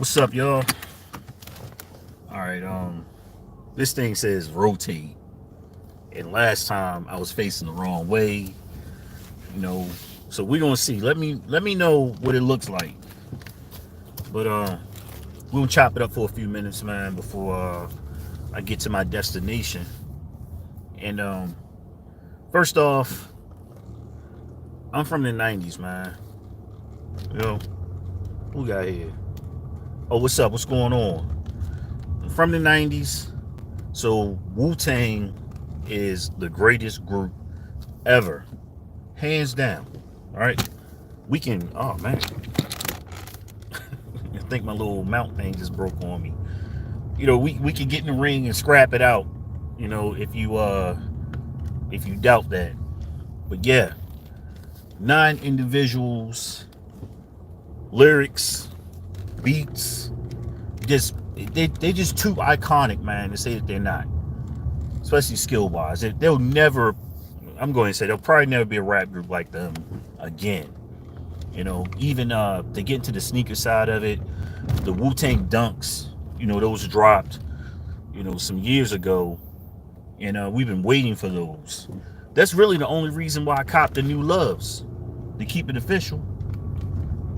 What's up, y'all? All right, this thing says rotate, and last time I was facing the wrong way, you know. So we're gonna see. Let me know what it looks like. But we're gonna chop it up for a few minutes, man, before I get to my destination. And first off, I'm from the '90s, man. You know, who we got here? Oh, what's up? What's going on? I'm from the '90s, so Wu-Tang is the greatest group ever, hands down. All right, we can. Oh man, I think my little mount thing just broke on me. You know, we can get in the ring and scrap it out. You know, if you doubt that. But yeah, 9 individuals, lyrics, beats, just they just too iconic, man, to say that they're not. Especially skill wise, they'll never. I'm going to say there'll probably never be a rap group like them again. You know, even to get into the sneaker side of it, the Wu-Tang Dunks, you know, those dropped, you know, some years ago, and we've been waiting for those. That's really the only reason why I copped the new Loves, to keep it official.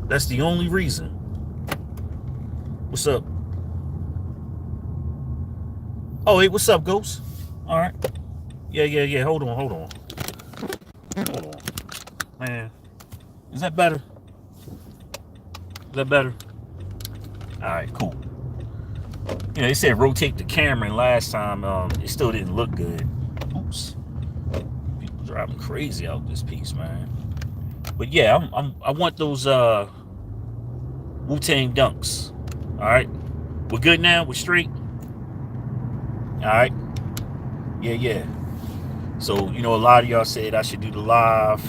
That's the only reason. What's up? Oh, hey, what's up, Ghost? All right. Yeah. Hold on. Man, is that better? Is that better? All right, cool. You know, they said rotate the camera, and last time it still didn't look good. Oops. People driving crazy out this piece, man. But yeah, I want those Wu-Tang Dunks. All right, we're good now. We're straight. All right. Yeah. So, you know, a lot of y'all said I should do the live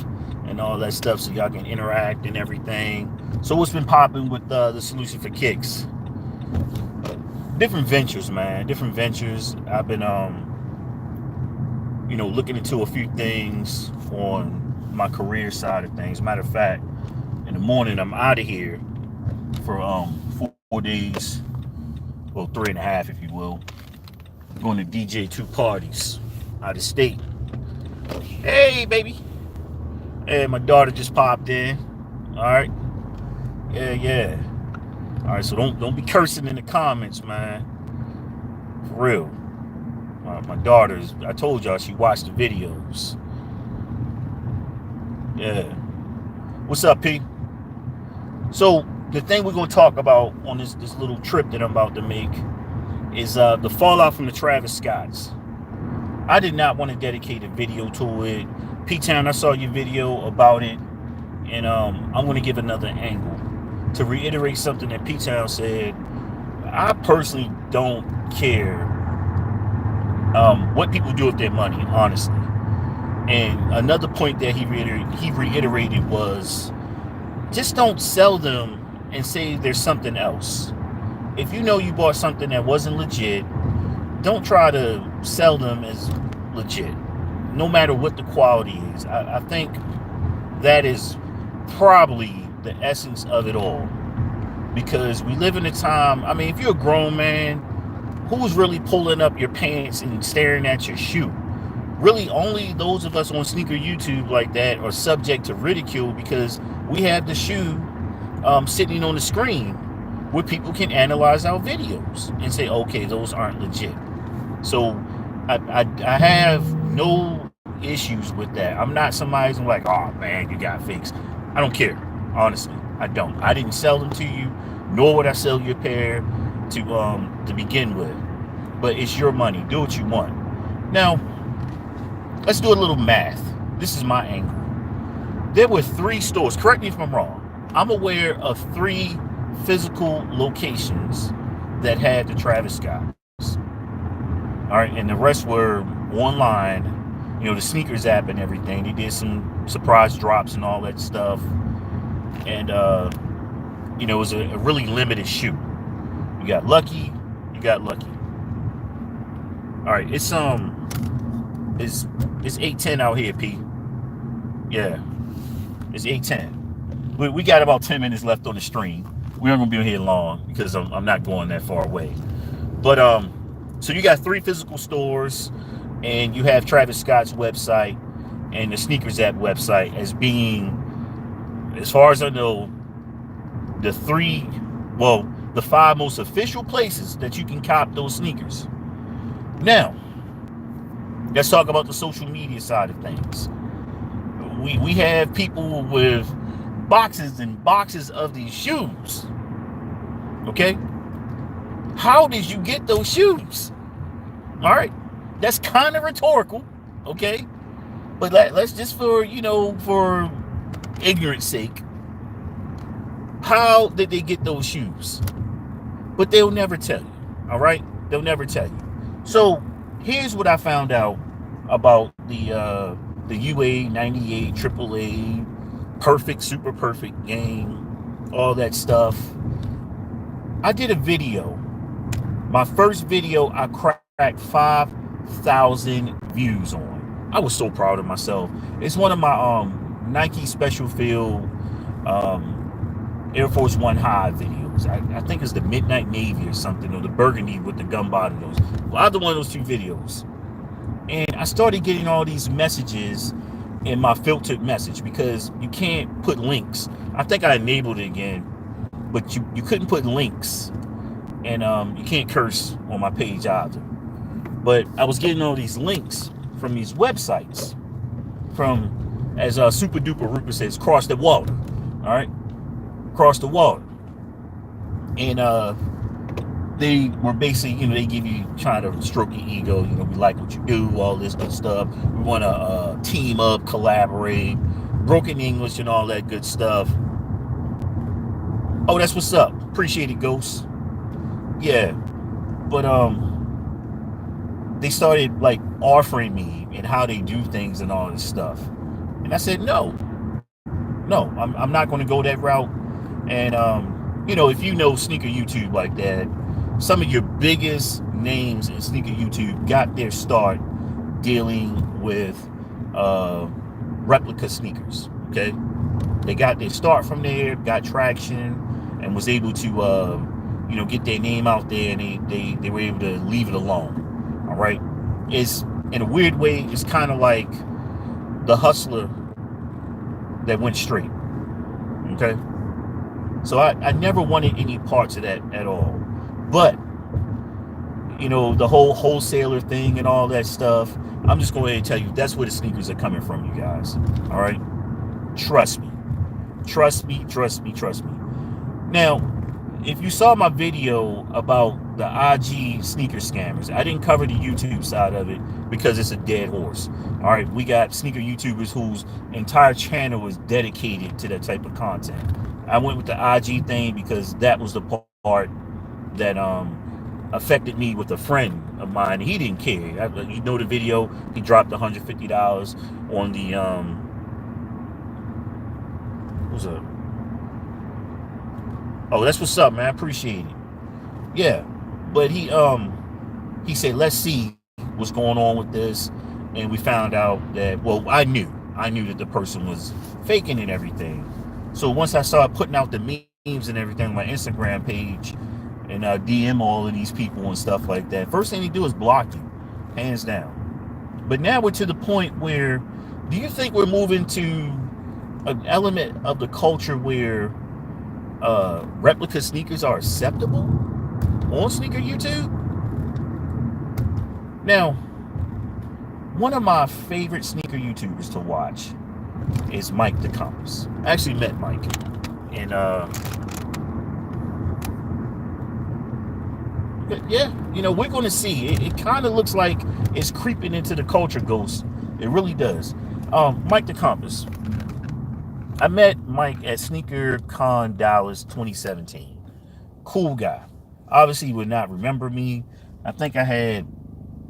and all that stuff so y'all can interact and everything. So what's been popping with the solution for kicks? Different ventures, man. Different ventures. I've been, you know, looking into a few things on my career side of things. Matter of fact, in the morning, I'm out of here for 4 days. Well, 3.5, if you will. Going to DJ 2 parties out of state. Hey, baby. Hey, my daughter just popped in. All right. Yeah. All right, so don't be cursing in the comments, man. For real. My daughter's, I told y'all she watched the videos. Yeah. What's up, P? So the thing we're gonna talk about on this little trip that I'm about to make is the fallout from the Travis Scotts. I did not want to dedicate a video to it. P-Town, I saw your video about it, and I'm going to give another angle to reiterate something that P-Town said. I personally don't care what people do with their money, honestly. And another point that he reiterated was, just don't sell them and say there's something else. If you know you bought something that wasn't legit, don't try to sell them as legit, no matter what the quality is. I think that is probably the essence of it all, because we live in a time, I mean, if you're a grown man, who's really pulling up your pants and staring at your shoe? Really, only those of us on sneaker YouTube like that are subject to ridicule, because we have the shoe sitting on the screen where people can analyze our videos and say, okay, those aren't legit. So I have no issues with that. I'm not somebody who's like, oh man, you got fakes. I don't care. Honestly, I don't. I didn't sell them to you, nor would I sell you a pair to begin with. But it's your money. Do what you want. Now, let's do a little math. This is my angle. There were 3 stores. Correct me if I'm wrong. I'm aware of 3 physical locations that had the Travis Scott. All right, and the rest were online, you know, the sneakers app and everything. They did some surprise drops and all that stuff. And, you know, it was a really limited shoe. You got lucky. All right, it's 8:10 out here, P. Yeah, it's 8:10. We got about 10 minutes left on the stream. we aren't gonna be here long because I'm not going that far away. But so you got 3 physical stores, and you have Travis Scott's website and the Sneakers app website as being, as far as I know, the 5 most official places that you can cop those sneakers. Now, let's talk about the social media side of things. We have people with boxes and boxes of these shoes. Okay? How did you get those shoes? All right? That's kind of rhetorical, okay? But let's just, for ignorance sake, how did they get those shoes? But they'll never tell you, all right? They'll never tell you. So here's what I found out about the UA 98 AAA perfect, super perfect game, all that stuff. I did a video. My first video, I cracked 5,000 views on. I was so proud of myself. It's one of my Nike Special Field Air Force One High videos. I think it's the Midnight Navy or something, or the Burgundy with the gun bottom. Either one of those 2 videos. And I started getting all these messages in my filtered message, because you can't put links. I think I enabled it again, but you couldn't put links, and you can't curse on my page either. But I was getting all these links from these websites, from, as Super Duper Rupert says, cross the water. All right, cross the water. And they were basically, they give you, trying to stroke your ego. We like what you do, all this good stuff. We want to team up, collaborate, broken English and all that good stuff. Oh, that's what's up. Appreciate it, Ghost. Yeah, but they started like offering me and how they do things and all this stuff, and I said no, I'm not going to go that route. And if you know sneaker YouTube like that, some of your biggest names in sneaker YouTube got their start dealing with replica sneakers. Okay, they got their start from there, got traction, and was able to get their name out there, and they were able to leave it alone. All right, it's, in a weird way, it's kind of like the hustler that went straight. Okay, so I never wanted any parts of that at all. But the whole wholesaler thing and all that stuff, I'm just going to tell you, that's where the sneakers are coming from, you guys. All right, trust me. Now, if you saw my video about the IG sneaker scammers, I didn't cover the YouTube side of it because it's a dead horse. All right, we got sneaker YouTubers whose entire channel is dedicated to that type of content. I went with the IG thing because that was the part that affected me with a friend of mine. He didn't care. The video, he dropped $150 on the what's up? Oh, that's what's up, man. I appreciate it. Yeah, but he said, let's see what's going on with this, and we found out that, well, I knew that the person was faking and everything. So once I started putting out the memes and everything on my Instagram page, and DM all of these people and stuff like that, first thing they do is block you, hands down. But now we're to the point where, do you think we're moving to an element of the culture where replica sneakers are acceptable on sneaker YouTube? Now, one of my favorite sneaker YouTubers to watch is Mike the Compass. I actually met Mike, and yeah, we're going to see. It kind of looks like it's creeping into the culture, Ghost. It really does. Mike the Compass. I met Mike at Sneaker Con Dallas 2017. Cool guy. Obviously, he would not remember me. I think I had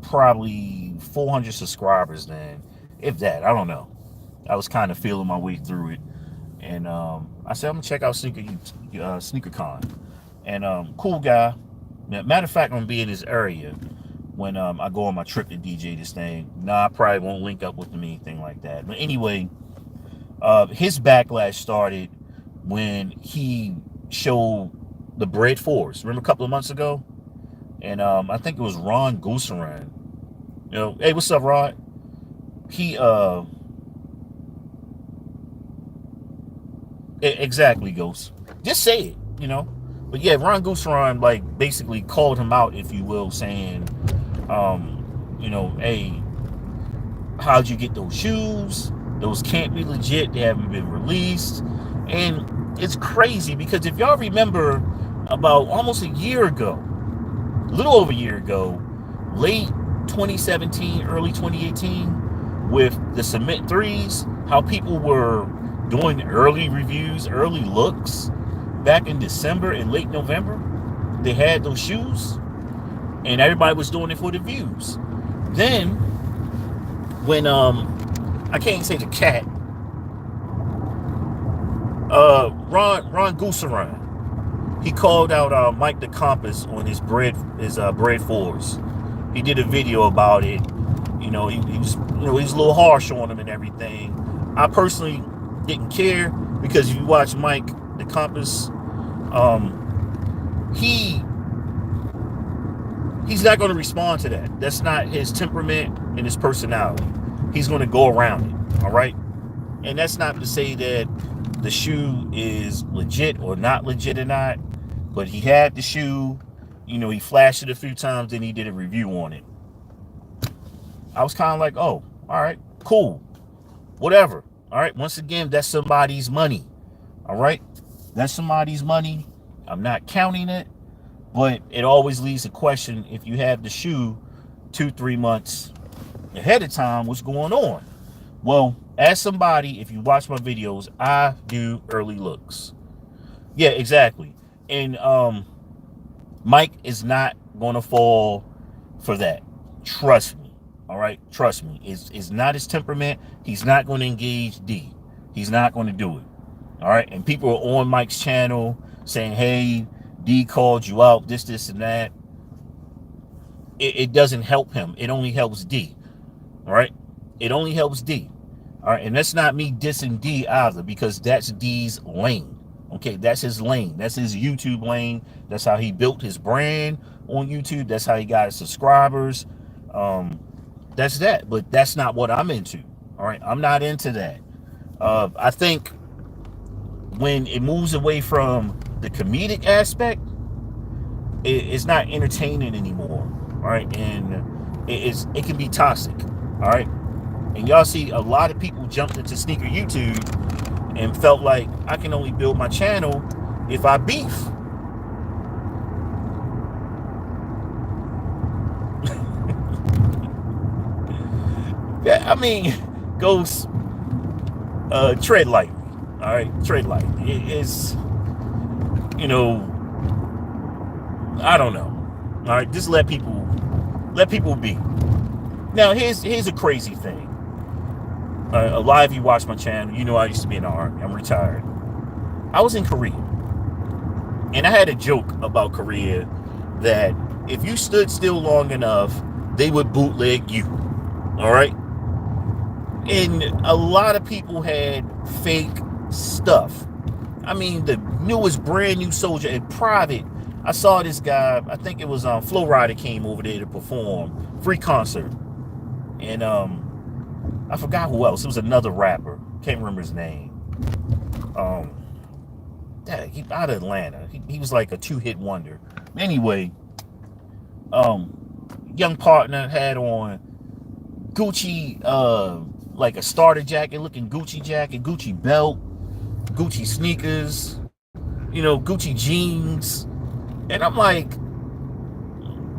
probably 400 subscribers then, if that. I don't know. I was kind of feeling my way through it, and I said, I'm gonna check out Sneaker Con. And cool guy. Matter of fact, I'm gonna be in his area when I go on my trip to DJ this thing. I probably won't link up with him, anything like that. But anyway, his backlash started when he showed the Bread Force. Remember a couple of months ago? And I think it was Ron Gooseran. You know, hey, what's up, Rod? He exactly, Ghost. Just say it, you know. But yeah, Ron Gooseran like basically called him out, if you will, saying, you know, hey, how'd you get those shoes? Those can't be legit. They haven't been released. And it's crazy because if y'all remember about almost a year ago, a little over a year ago, late 2017, early 2018, with the Cement Threes, how people were doing early reviews, early looks back in December and late November. They had those shoes and everybody was doing it for the views. Then when I can't say the cat, Ron Gooseran, he called out Mike the Compass on his bread fours. He did a video about it. You know, he was he was a little harsh on him and everything. I personally didn't care because if you watch Mike the Compass, he's not going to respond to that. That's not his temperament and his personality. He's going to go around it. All right. And that's not to say that the shoe is legit or not legit or not, but he had the shoe, you know, he flashed it a few times, then he did a review on it. I was kind of like, oh, all right, cool, whatever. All right, once again, that's somebody's money. All right, that's somebody's money. I'm not counting it, but it always leaves a question. If you have the shoe 2-3 months ahead of time, what's going on? Well, as somebody, if you watch my videos, I do early looks. Yeah, exactly. And Mike is not going to fall for that. Trust me. All right? Trust me. It's not his temperament. He's not going to engage D. He's not going to do it. All right? And people are on Mike's channel saying, hey, D called you out, this, and that. It doesn't help him. It only helps D. All right? It only helps D. All right? And that's not me dissing D either, because that's D's lane. Okay, that's his lane. That's his YouTube lane. That's how he built his brand on YouTube. That's how he got his subscribers. That's that. But that's not what I'm into. All right, I'm not into that. I think when it moves away from the comedic aspect, it's not entertaining anymore. All right, and it can be toxic. All right, and y'all see a lot of people jumped into sneaker YouTube and felt like I can only build my channel if I beef. Yeah, I mean, Ghost, tread lightly. All right, tread lightly. It's, you know, I don't know. All right, just let people be. Now, here's a crazy thing. A lot of you watch my channel, you know I used to be in the Army. I'm retired. I was in Korea. And I had a joke about Korea that if you stood still long enough, they would bootleg you. All right? And a lot of people had fake stuff. I mean, the newest brand new soldier in private. I saw this guy, I think it was Flow Rider came over there to perform. Free concert. And I forgot who else. It was another rapper. Can't remember his name. He out of Atlanta. He was like a 2-hit wonder. Anyway, young partner had on Gucci, like a starter jacket, looking Gucci jacket, Gucci belt, Gucci sneakers, you know, Gucci jeans. And I'm like,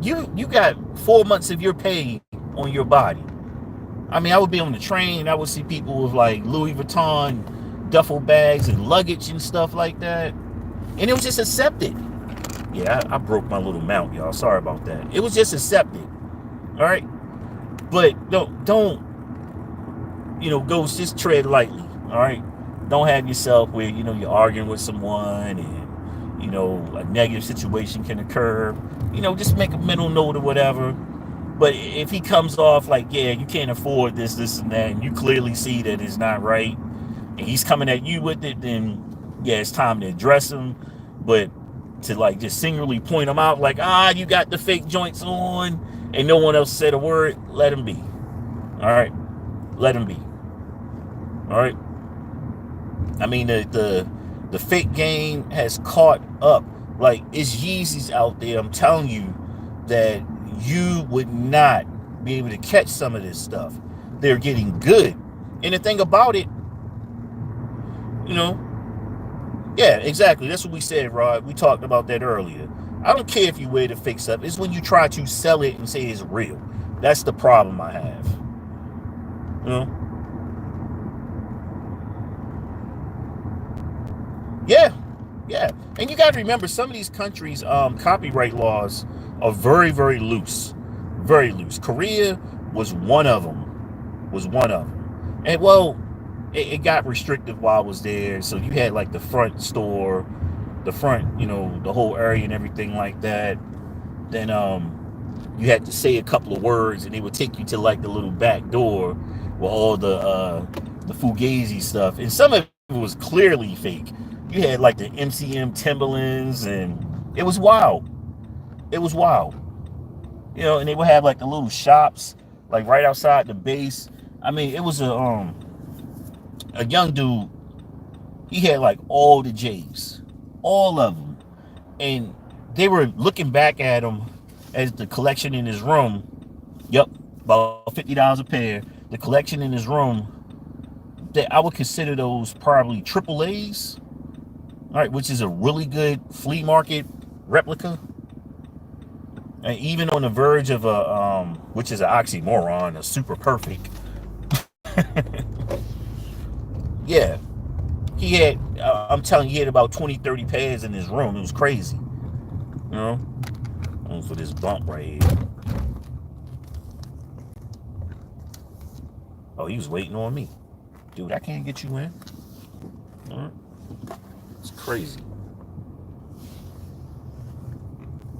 you got 4 months of your pay on your body. I mean, I would be on the train. I would see people with like Louis Vuitton duffel bags and luggage and stuff like that. And it was just accepted. Yeah, I broke my little mount, y'all. Sorry about that. It was just accepted. All right. But don't, you know, just tread lightly. All right. Don't have yourself where, you know, you're arguing with someone and, you know, a negative situation can occur. You know, just make a mental note or whatever. But if he comes off like, yeah, you can't afford this, and that, and you clearly see that it's not right, and he's coming at you with it, then, yeah, it's time to address him. But to like just singularly point them out, like, ah, you got the fake joints on, and no one else said a word. Let them be. All right, let them be. All right. I mean, the fake game has caught up. Like, it's Yeezys out there. I'm telling you that you would not be able to catch some of this stuff. They're getting good. And the thing about it, you know, yeah, exactly. That's what we said, Rod. We talked about that earlier. I don't care if you wear the fake stuff. It's when you try to sell it and say it's real. That's the problem I have. You know? Yeah, yeah. And you got to remember, some of these countries' copyright laws are very, very loose. Very loose. Korea was one of them. Was one of them. And, well, it got restrictive while I was there. So you had, like, the front store, the front, you know, the whole area and everything like that. Then you had to say a couple of words, and they would take you to, like, the little back door with all the Fugazi stuff. And some of it was clearly fake. You had like the MCM Timberlands, and it was wild. It was wild. You know, and they would have like the little shops like right outside the base. I mean, it was a young dude. He had like all the J's, all of them, and they were looking back at him as the collection in his room. Yep, about $50 a pair. The collection in his room, that I would consider those probably triple A's. All right, which is a really good flea market replica, and even on the verge of a which is an oxymoron, a super perfect. Yeah, he had, I'm telling you, he had about 20-30 pairs in his room. It was crazy, you know. For this bump right here. Oh, he was waiting on me, dude. I can't get you in. All right. It's crazy.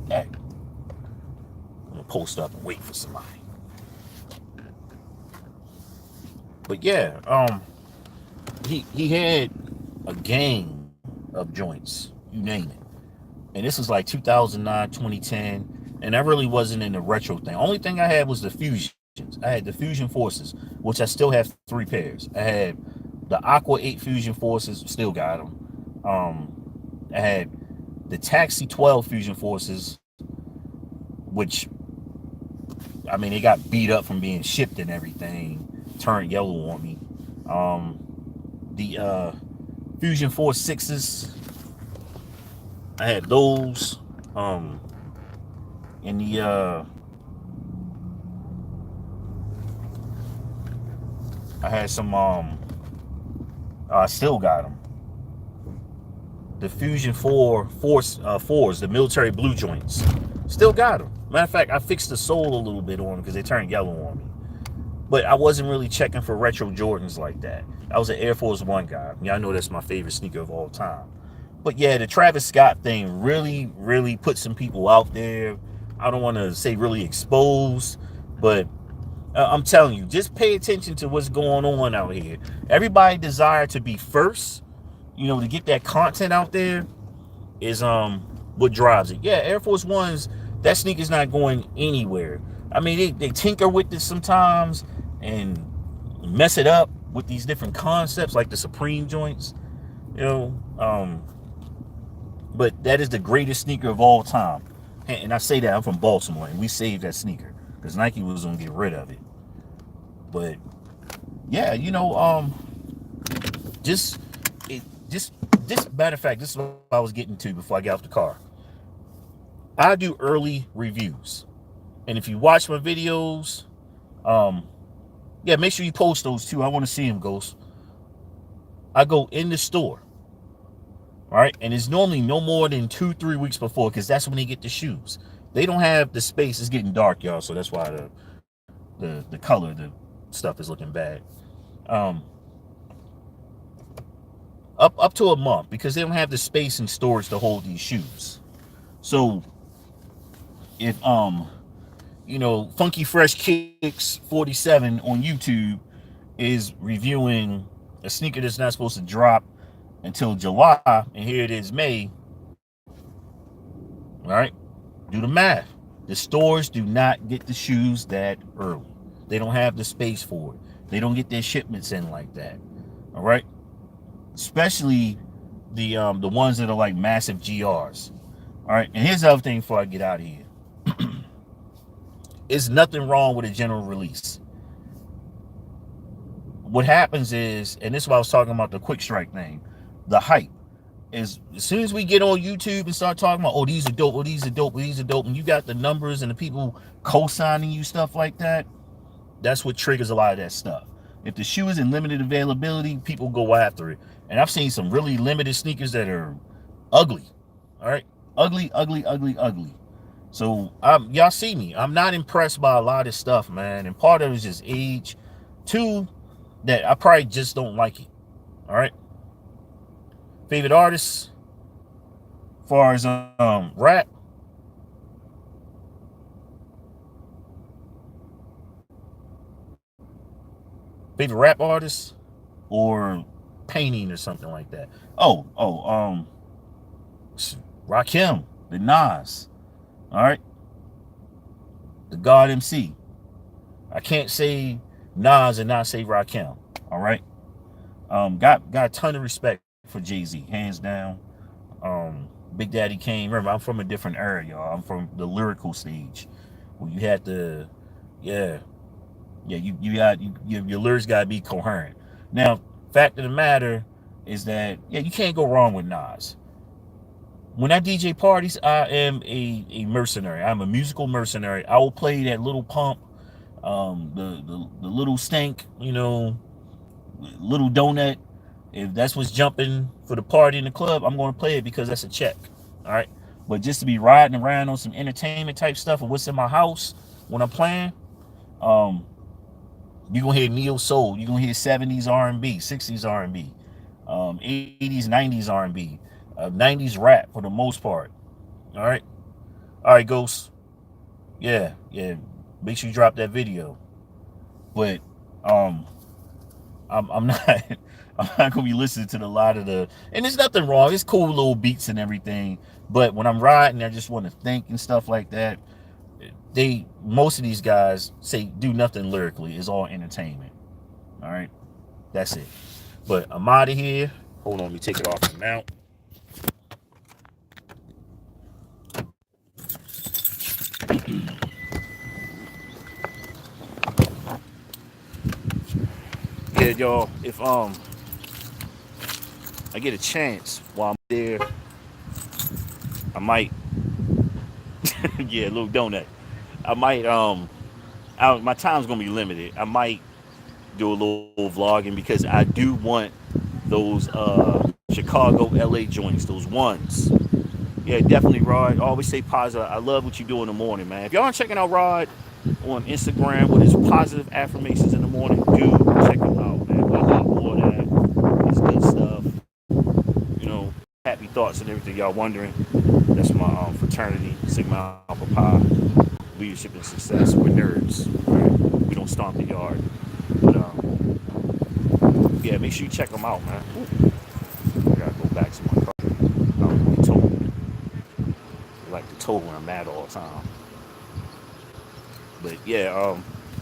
Hey, I'm gonna post up and wait for somebody. But yeah, he had a gang of joints, you name it. And this was like 2009, 2010, and I really wasn't in the retro thing. Only thing I had was the Fusions. I had the Fusion Forces, which I still have 3 pairs. I had the Aqua 8 Fusion Forces, still got them. I had the Taxi 12 Fusion Forces, which, I mean, they got beat up from being shipped and everything, turned yellow on me. The Fusion Force 6s, I had those. And the I had some I still got them. The Fusion 4s, the military blue joints. Still got them. Matter of fact, I fixed the sole a little bit on them because they turned yellow on me. But I wasn't really checking for retro Jordans like that. I was an Air Force One guy. Y'all know that's my favorite sneaker of all time. But yeah, the Travis Scott thing really, really put some people out there. I don't want to say really exposed, but I'm telling you, just pay attention to what's going on out here. Everybody desire to be first, you know, to get that content out there is what drives it. Yeah, Air Force Ones, that sneaker's not going anywhere. I mean, they tinker with this sometimes and mess it up with these different concepts like the Supreme joints, you know. But that is the greatest sneaker of all time. And I say that, I'm from Baltimore, and we saved that sneaker because Nike was gonna get rid of it. But yeah, you know, just matter of fact, this is what I was getting to before I got off the car. I do early reviews, and if you watch my videos, yeah, make sure you post those too. I want to see them, Ghost. I go in the store, all right, and it's normally no more than 2-3 weeks before, because that's when they get the shoes. They don't have the space. It's getting dark, y'all, so that's why the color, the stuff is looking bad. Up to a month, because they don't have the space and storage to hold these shoes. So if you know, Funky Fresh Kicks 47 on YouTube is reviewing a sneaker that's not supposed to drop until July, and here it is May, All right, do the math. The stores do not get the shoes that early. They don't have the space for it. They don't get their shipments in like that. All right, especially the ones that are like massive GRs. All right, and here's the other thing before I get out of here. It's nothing wrong with a general release. What happens is, and this is what I was talking about, the quick strike thing, the hype is, as soon as we get on YouTube and start talking about, oh, these are dope, oh, these are dope, oh, these are dope, and you got the numbers and the people co-signing you, stuff like that, that's what triggers a lot of that stuff. If the shoe is in limited availability, people go after it. And I've seen some really limited sneakers that are ugly. All right, ugly, ugly, ugly, ugly. So y'all see me, I'm not impressed by a lot of stuff, man. And part of it is just age. Two, that I probably just don't like it. All right, favorite artists as far as rap, favorite rap artists, or painting or something like that. Rakim, the Nas. All right, the God MC. I can't say Nas and not say Rakim. All right. Got a ton of respect for Jay-Z, hands down. Big Daddy Kane. Remember, I'm from a different era, y'all. I'm from the lyrical stage, where you had to, yeah, your lyrics gotta be coherent. Now, fact of the matter is that, yeah, you can't go wrong with Nas. When I DJ parties, I am a mercenary. I'm a musical mercenary. I will play that little pump, the little stank, little donut. If that's what's jumping for the party in the club, I'm going to play it because that's a check. All right. But just to be riding around on some entertainment type stuff or what's in my house when I'm playing, you're going to hear neo soul. You're going to hear 70s R&B, 60s R&B, 80s, 90s R&B, 90s rap for the most part. All right. All right, Ghost. Yeah. Make sure you drop that video. But I'm not I'm not gonna be listening to a lot of the, and there's nothing wrong. It's cool little beats and everything. But when I'm riding, I just want to think and stuff like that. Most of these guys say do nothing lyrically. It's all entertainment. All right, that's it. But I'm out of here. Hold on, let me take it off the mount. Yeah, y'all. If I get a chance while I'm there, I might. Yeah, a little donut. I might. My time's gonna be limited. I might do a little vlogging because I do want those Chicago, LA joints. Those ones. Yeah, definitely, Rod. I always say positive. I love what you do in the morning, man. If y'all aren't checking out Rod on Instagram with his positive affirmations in the morning, do check him out, man. I love all that. It's good stuff. Happy thoughts and everything. Y'all wondering? That's my fraternity, Sigma Alpha Pi, leadership and success. We're nerds. Right? We don't stomp the yard. But yeah, make sure you check them out, man. Ooh. I gotta go back to my car. I don't really tow. I like to tow when I'm mad all the time. But yeah,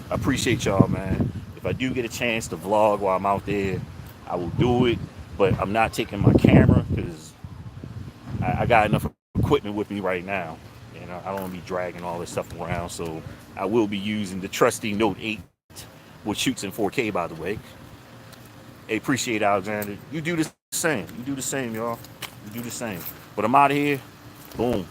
I appreciate y'all, man. If I do get a chance to vlog while I'm out there, I will do it. But I'm not taking my camera because I got enough equipment with me right now. I don't want to be dragging all this stuff around. So I will be using the trusty Note 8, which shoots in 4K, by the way. Hey, appreciate it, Alexander. You do the same. You do the same, y'all. You do the same. But I'm out of here. Boom.